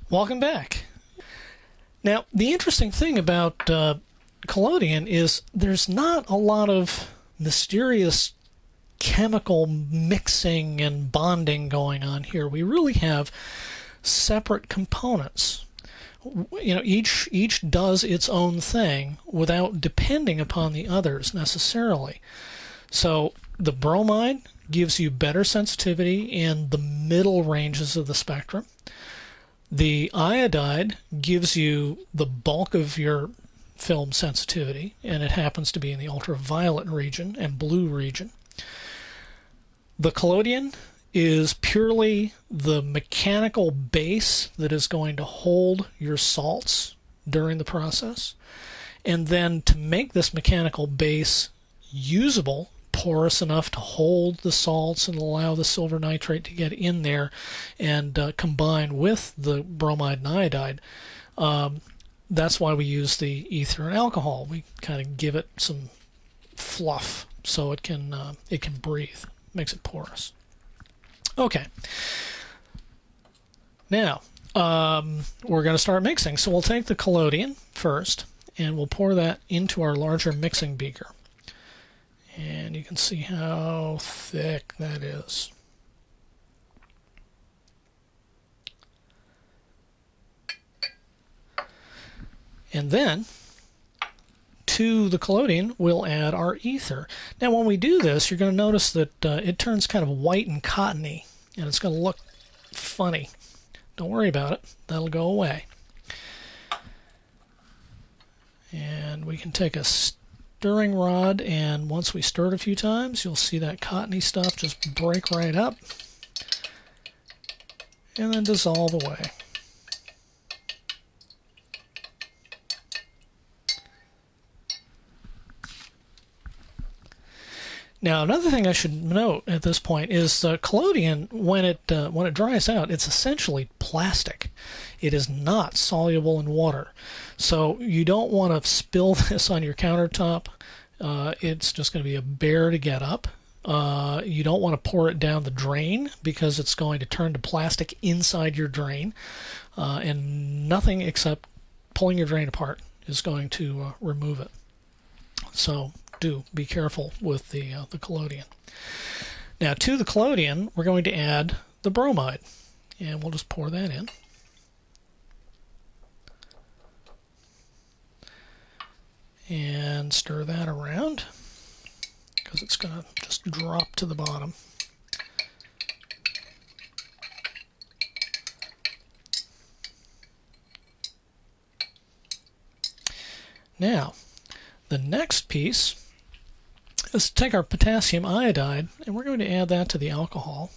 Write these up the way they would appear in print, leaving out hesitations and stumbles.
Welcome back. Now, the interesting thing about collodion is there's not a lot of mysterious chemical mixing and bonding going on here. We really have separate components. Each does its own thing without depending upon the others necessarily. So the bromide gives you better sensitivity in the middle ranges of the spectrum. The iodide gives you the bulk of your film sensitivity, and it happens to be in the ultraviolet region and blue region. The collodion is purely the mechanical base that is going to hold your salts during the process. And then to make this mechanical base usable, porous enough to hold the salts and allow the silver nitrate to get in there and combine with the bromide and iodide, that's why we use the ether and alcohol. We kind of give it some fluff so it can breathe. Makes it porous. Okay. Now, we're going to start mixing. So we'll take the collodion first, and we'll pour that into our larger mixing beaker. And you can see how thick that is. And then, to the collodion, we'll add our ether. Now, when we do this, you're going to notice that it turns kind of white and cottony, and it's going to look funny. Don't worry about it. That'll go away. And we can take a stirring rod, and once we stir it a few times, you'll see that cottony stuff just break right up and then dissolve away. Now, another thing I should note at this point is collodion, when it dries out, it's essentially plastic. It is not soluble in water. So you don't want to spill this on your countertop. It's just going to be a bear to get up. You don't want to pour it down the drain because it's going to turn to plastic inside your drain. And nothing except pulling your drain apart is going to remove it. So do be careful with the collodion. Now, to the collodion, we're going to add the bromide, and we'll just pour that in. And stir that around because it's going to just drop to the bottom. Now, the next piece is to take our potassium iodide, and we're going to add that to the alcohol.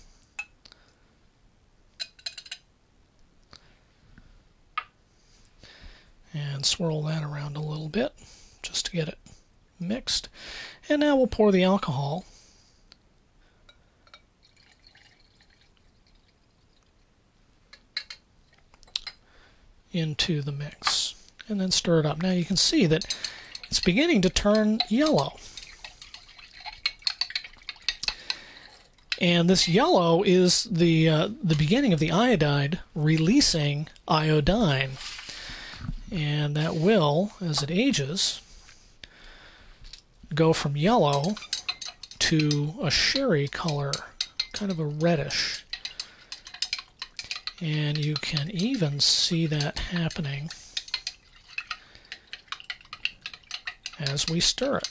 And swirl that around a little bit just to get it mixed. And now we'll pour the alcohol into the mix and then stir it up. Now you can see that it's beginning to turn yellow. And this yellow is the beginning of the iodide releasing iodine. And that will, as it ages, go from yellow to a sherry color, kind of a reddish. And you can even see that happening as we stir it.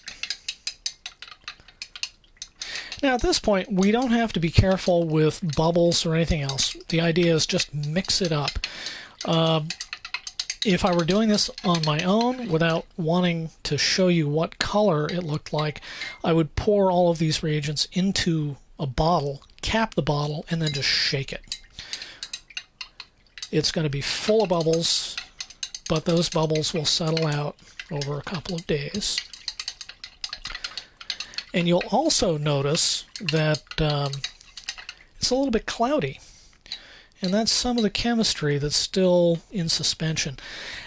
Now at this point, we don't have to be careful with bubbles or anything else. The idea is just mix it up. If I were doing this on my own without wanting to show you what color it looked like, I would pour all of these reagents into a bottle, cap the bottle, and then just shake it. It's going to be full of bubbles, but those bubbles will settle out over a couple of days. And you'll also notice that it's a little bit cloudy. And that's some of the chemistry that's still in suspension.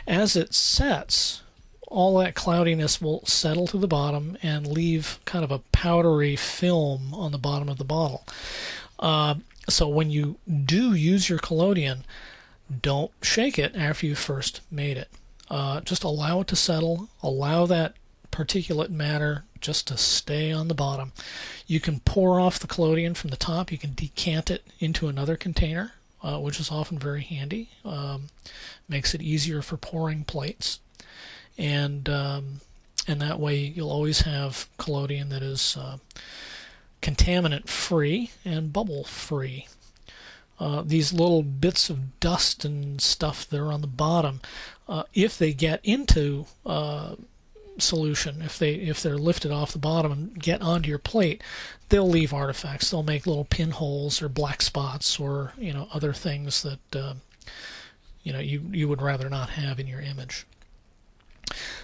As it sets, all that cloudiness will settle to the bottom and leave kind of a powdery film on the bottom of the bottle. So when you do use your collodion, don't shake it after you first made it. Just allow it to settle, allow that particulate matter just to stay on the bottom. You can pour off the collodion from the top. You can decant it into another container, which is often very handy. Makes it easier for pouring plates, and that way you'll always have collodion that is contaminant free and bubble free. These little bits of dust and stuff that are on the bottom, if they get into solution, if they're lifted off the bottom and get onto your plate, they'll leave artifacts. They'll make little pinholes or black spots or other things that you would rather not have in your image.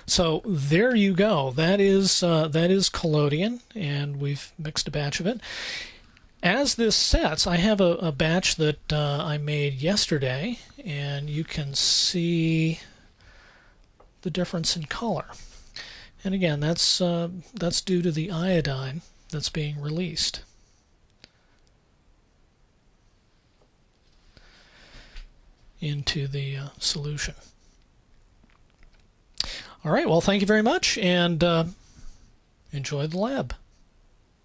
So there you go. That is collodion, and we've mixed a batch of it. As this sets, I have a batch that I made yesterday, and you can see the difference in color. And again, that's due to the iodine that's being released. Into the solution. All right, well, thank you very much, and enjoy the lab.